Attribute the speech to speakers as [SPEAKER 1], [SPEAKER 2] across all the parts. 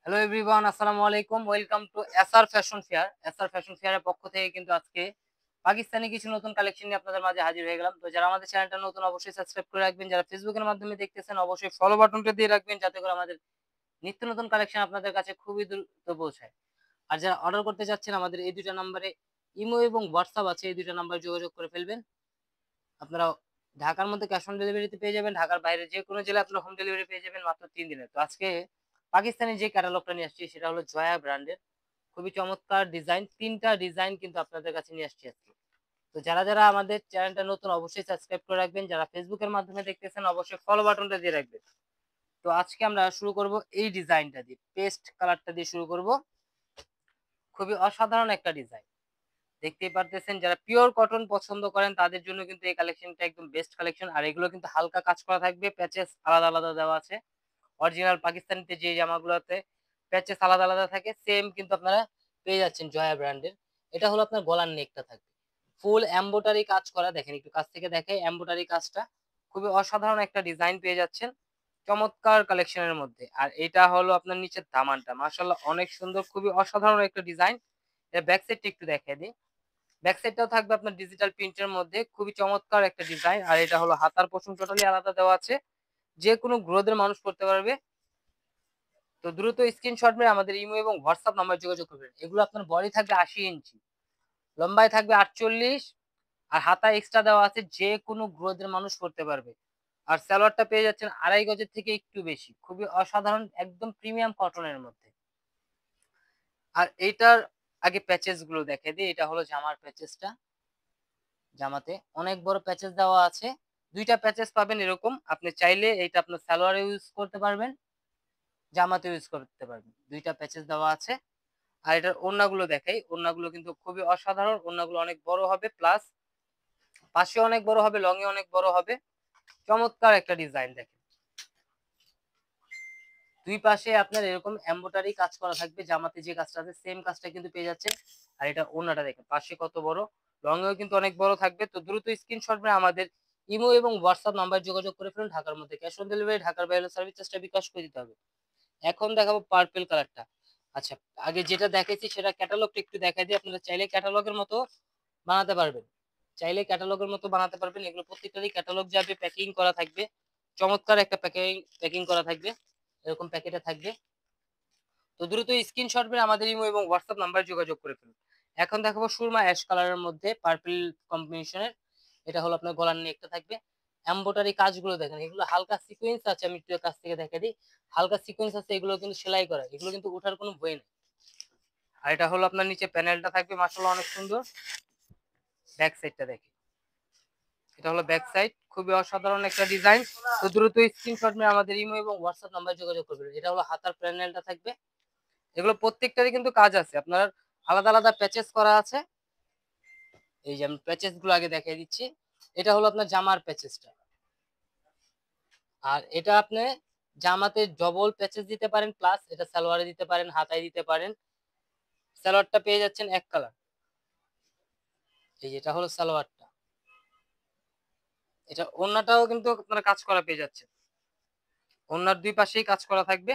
[SPEAKER 1] Hello everyone, আসসালামু আলাইকুম। Welcome to SR fashion fair. SR fashion ফেয়ারের পক্ষ থেকে কিন্তু আজকে পাকিস্তানি কিছু নতুন কালেকশন নিয়ে আপনাদের মাঝে হাজির হয়ে গেলাম। তো যারা আমাদের চ্যানেলটা নতুন অবশ্যই সাবস্ক্রাইব করে রাখবেন, যারা ফেসবুকের মাধ্যমে দেখতেছেন অবশ্যই ফলো বাটনটা দিয়ে রাখবেন যাতে করে আমাদের নিত্য নতুন কালেকশন আপনাদের কাছে খুবই দ্রুত পৌঁছায়। আর যারা অর্ডার করতে যাচ্ছেন আমাদের এই দুইটা নাম্বারে ইমো এবং হোয়াটসঅ্যাপ আছে, এই দুইটা নাম্বার যোগাযোগ করে ফেলবেন। আপনারা ঢাকার মধ্যে ক্যাশ অন ডেলিভারিতে পেয়ে যাবেন, ঢাকার বাইরে যে কোনো জেলায় আপনারা হোম ডেলিভারি পেয়ে যাবেন মাত্র 3 দিনে। তো আজকে পাকিস্তানি যে ক্যাটালগটা নিয়ে আসছি সেটা হলো জয়া ব্র্যান্ডের খুবই চমৎকার ডিজাইন, 3টা ডিজাইন কিন্তু আপনাদের কাছে নিয়ে আসছি আজকে। তো যারা যারা আমাদের চ্যানেলটা নতুন অবশ্যই সাবস্ক্রাইব করে রাখবেন, যারা ফেসবুকের মাধ্যমে দেখতেছেন অবশ্যই ফলো বাটনটা দিয়ে রাখবেন। তো আজকে আমরা শুরু করব এই ডিজাইনটা দিয়ে, পেস্ট কালারটা দিয়ে শুরু করব। খুবই অসাধারণ একটা ডিজাইন, দেখতেই পারতেছেন। যারা পিওর কটন পছন্দ করেন তাদের জন্য কিন্তু এই কালেকশনটা একদম বেস্ট কালেকশন। আর এগুলো কিন্তু হালকা কাজ করা থাকবে, প্যাচেস আলাদা আলাদা দেওয়া আছে। অরিজিনাল পাকিস্তানিতে যে জামাগুলোতে প্যাচেস আলাদা আলাদা থাকে সেম কিন্তু আপনারা পেয়ে যাচ্ছেন জয়া ব্র্যান্ডের। এটা হলো আপনার গলার নেকটা থাকবে ফুল এমব্রয়ডারি কাজ করা, দেখেন একটু কাছ থেকে দেখাই এমব্রয়ডারি কাজটা। খুবই অসাধারণ একটা ডিজাইন পেয়ে যাচ্ছেন চমৎকার কালেকশনের মধ্যে। আর এটা হলো আপনার নিচের দামানটা, মাশাআল্লাহ অনেক সুন্দর, খুবই অসাধারণ একটা ডিজাইন। এর ব্যাক সাইডটা একটু দেখিয়ে দিই। ব্যাক সাইডটাও থাকবে আপনার ডিজিটাল প্রিন্টের মধ্যে, খুবই চমৎকার একটা ডিজাইন। আর এটা হলো হাতার পোর্শন টোটালি আলাদা দেওয়া আছে, যে কোনো গ্রোথের মানুষ করতে পারবে। তো দ্রুত স্ক্রিনশট মেরে আমাদের ইমো এবং হোয়াটসঅ্যাপ নাম্বার যোগাযোগ করবেন। এগুলো আপনার বডি থাকবে 80 ইঞ্চি, লম্বায় থাকবে 48, আর হাতা এক্সট্রা দেওয়া আছে, যে কোনো গ্রোথের মানুষ করতে পারবে। আর সালোয়ারটা পেয়ে যাচ্ছেন 2.5 গজের থেকে একটু বেশি, খুবই অসাধারণ একদম প্রিমিয়াম কটনের মধ্যে। আর এইটার আগে প্যাচেস গুলো দেখে দিই। এটা হলো জামার প্যাচেসটা, জামাতে অনেক বড় প্যাচেস দেওয়া আছে। দুইটা প্যাচেস পাবেন এরকম, আপনি চাইলে এইটা আপনার সালোয়ারে ইউজ করতে পারবেন, জামাতে ইউজ করতে পারবেন। দুইটা প্যাচেস দেওয়া আছে। আর এটার ওড়নাগুলো দেখাই, ওড়নাগুলো কিন্তু খুবই অসাধারণ। ওড়নাগুলো অনেক বড় হবে, প্লাস পাশে অনেক বড় হবে, লং এ অনেক বড় হবে। চমৎকার একটা ডিজাইন দেখেন, দুই পাশে আপনার এরকম এমব্রয়ডারি কাজ করা থাকবে, জামাতে যে কাজটা আছে সেম কাজটা কিন্তু পেয়ে যাচ্ছেন। আর এটা ওড়নাটা দেখেন পাশে কত বড়, লং এও কিন্তু অনেক বড় থাকবে। তো দ্রুত স্ক্রিনশট মেরে আমাদের ইমো এবং হোয়াটসঅ্যাপ নাম্বার যোগাযোগ করে ফেলুন। ঢাকার মধ্যে ক্যাশ অন ডেলিভারি, ঢাকার বাইরে সার্ভিস চার্জটা বিকাশ করে দিতে হবে। এখন দেখাবো পার্পল কালারটা। আচ্ছা, আগে যেটা দেখেছি সেটা ক্যাটালগটা একটু দেখাই দিই। আপনারা চাইলে ক্যাটালগের মতো বানাতে পারবেন, চাইলে ক্যাটালগের মতো বানাতে পারবেন। এগুলো প্রত্যেকটারই ক্যাটালগ যাবে, প্যাকিং করা থাকবে, চমৎকার একটা প্যাকিং প্যাকিং করা থাকবে, এরকম প্যাকেটে থাকবে। তো দ্রুত স্ক্রিনশট মেরে আমাদের ইমো এবং হোয়াটসঅ্যাপ নাম্বার যোগাযোগ করে ফেলুন। এখন দেখাবো সুরমা অ্যাশ কালারের মধ্যে পার্পল কম্বিনেশনের। এটা হলো আপনার গলার নেকটা থাকবে, এমব্রয়ডারি কাজগুলো দেখেন, এগুলো হালকা সিকোয়েন্স আছে, আমি একটু কাছ থেকে দেখে দিই। হালকা সিকোয়েন্স আছে, এগুলো কিন্তু সেলাই করা, এগুলো কিন্তু ওঠার কোনো ভয় নেই। আর এটা হলো আপনার নিচে প্যানেলটা থাকবে, মাশাআল্লাহ অনেক সুন্দর। ব্যাক সাইডটা দেখে, এটা হলো ব্যাক সাইড, খুবই অসাধারণ একটা ডিজাইন। তো দ্রুত স্ক্রিনশট নিয়ে আমাদের ইমো এবং হোয়াটসঅ্যাপ নাম্বার যোগাযোগ করবেন। এটা হলো হাতার প্যানেলটা থাকবে, এগুলো প্রত্যেকটারই কিন্তু কাজ আছে, আপনার আলাদা আলাদা প্যাচেস করা আছে। এই যে আমি প্যাচেস গুলো আগে দেখিয়ে দিচ্ছি। এটা হলো আপনার জামার প্যাচেসটা। আর এটা আপনি জামাতে ডবল প্যাচেস দিতে পারেন, প্লাস এটা সালোয়ারে দিতে পারেন, হাতায় দিতে পারেন। সালোয়ারটা পেয়ে যাচ্ছেন এক কালার, এই যেটা হলো সালোয়ারটা। এটা ওড়নাটাও কিন্তু আপনারা কাজ করা পেয়ে যাচ্ছেন, ওড়নার দুই পাশেই কাজ করা থাকবে।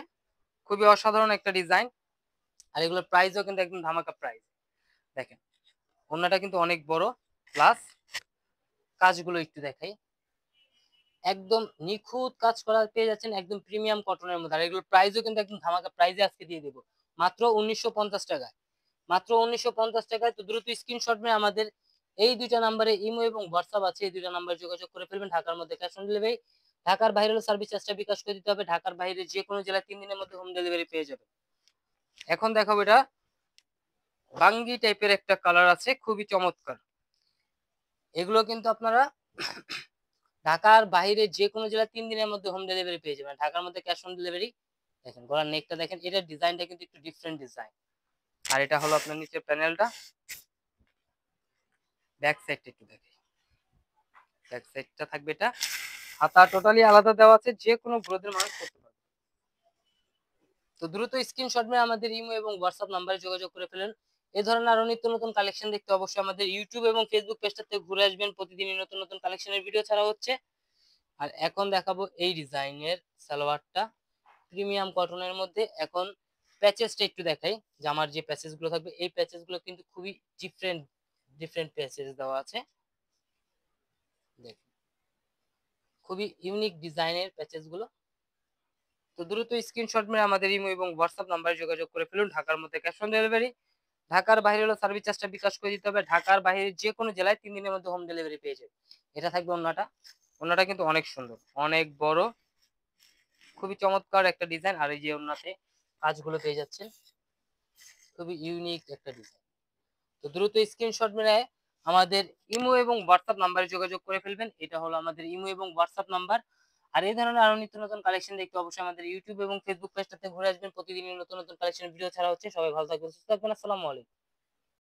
[SPEAKER 1] খুবই অসাধারণ একটা ডিজাইন। আর এগুলোর প্রাইসও কিন্তু একদম ধামাকা প্রাইস। দেখেন ওড়নাটা কিন্তু অনেক বড়, প্লাস কাজগুলো একটু দেখাই, একদম নিখুঁত কাজ করা পেয়ে যাচ্ছেন, একদম প্রিমিয়াম কটনের মধ্যে। আর এগুলোর প্রাইসও কিন্তু একদম ধামাকা প্রাইসে আজকে দিয়ে দেবো, মাত্র 1950 টাকায়, মাত্র 1950 টাকায়। তো দ্রুত স্ক্রিনশট নিয়ে আমাদের এই দুইটা নাম্বারে ইমো এবং হোয়াটসঅ্যাপ আছে, এই দুইটা নাম্বার যোগাযোগ করে ফেলবেন। ঢাকার মধ্যে ক্যাশ অন ডেলিভারি, ঢাকার বাইরে হলে সার্ভিস চার্জটা বিকাশ করে দিতে হবে। ঢাকার বাইরে যে কোনো জেলায় 3 দিনের মধ্যে হোম ডেলিভারি পেয়ে যাবে। এখন দেখাবো এটা বাঙ্গি টাইপের একটা কালার আছে, খুবই চমৎকার। এগুলো কিন্তু আপনারা ঢাকার বাইরে যে কোনো জেলায় 3 দিনের মধ্যে হোম ডেলিভারি পেয়ে যাবেন, ঢাকার মধ্যে ক্যাশ অন ডেলিভারি। দেখেন গলার নেকটা দেখেন, এটার ডিজাইনটা কিন্তু একটু ডিফারেন্ট ডিজাইন। আর এটা হলো আপনার নিচের প্যানেলটা। ব্যাক সাইডটা একটু দেখেন, ব্যাক সাইডটা থাকবে এটা, হাতা টোটালি আলাদা দেওয়া আছে, যে কোনো গ্রোথের মানুষ করতে পারবে। তো দ্রুত স্ক্রিনশট নিয়ে আমাদের ইমো এবং হোয়াটসঅ্যাপ নাম্বারে যোগাযোগ করে ফেলেন। এই ধরনের আরো নিত্য নতুন কালেকশন দেখতে অবশ্যই আমাদের ইউটিউব এবং ফেসবুক পেজটা থেকে ঘুরে আসবেন, প্রতিদিনই নতুন নতুন কালেকশনের ভিডিও ছাড়া হচ্ছে। আর এখন দেখাবো এই ডিজাইনের সালোয়ারটা, প্রিমিয়াম কটনের মধ্যে। এখন প্যাচেসটা একটু দেখাই। জামার যে প্যাচেস গুলো থাকবে এই প্যাচেস গুলো কিন্তু খুবই ডিফারেন্ট ডিফারেন্ট প্যাচেস দেওয়া আছে। দেখুন খুবই ইউনিক ডিজাইনের প্যাচেস গুলো। তো দ্রুত স্ক্রিনশট মেরে আমাদের ইমো এবং হোয়াটসঅ্যাপ নাম্বারে যোগাযোগ করে ফেলুন। ঢাকার মধ্যে ক্যাশ অন ডেলিভারি, ঢাকার বাইরে হলো সার্ভিস চার্জটা বিকাশ করে দিতে হবে। ঢাকার বাইরে যে কোনো জেলায় 3 দিনের মধ্যে হোম ডেলিভারি পেয়ে যাবে। এটা থাকবে ওন্নাটা। ওন্নাটা কিন্তু অনেক সুন্দর, অনেক বড়, খুবই চমৎকার একটা ডিজাইন। আর এই যে ওন্নাতে কাজগুলো পেয়ে যাচ্ছেন, খুবই ইউনিক একটা ডিজাইন। তো দ্রুত স্ক্রিনশট মেরে আমাদের ইমো এবং হোয়াটসঅ্যাপ নাম্বারে যোগাযোগ করে ফেলবেন। এটা হলো আমাদের ইমো এবং হোয়াটসঅ্যাপ নাম্বার। আর এই ধরনের আরো নিত্য নতুন কালেকশন দেখতে অবশ্যই আমাদের ইউটিউব এবং ফেসবুক পেজটাতে ঘুরে আসবেন। প্রতিদিনই নতুন নতুন কালেকশন ভিডিও ছাড়া হচ্ছে। সবাই ভালো থাকবেন, সুস্থ থাকবেন। আসসালামু আলাইকুম।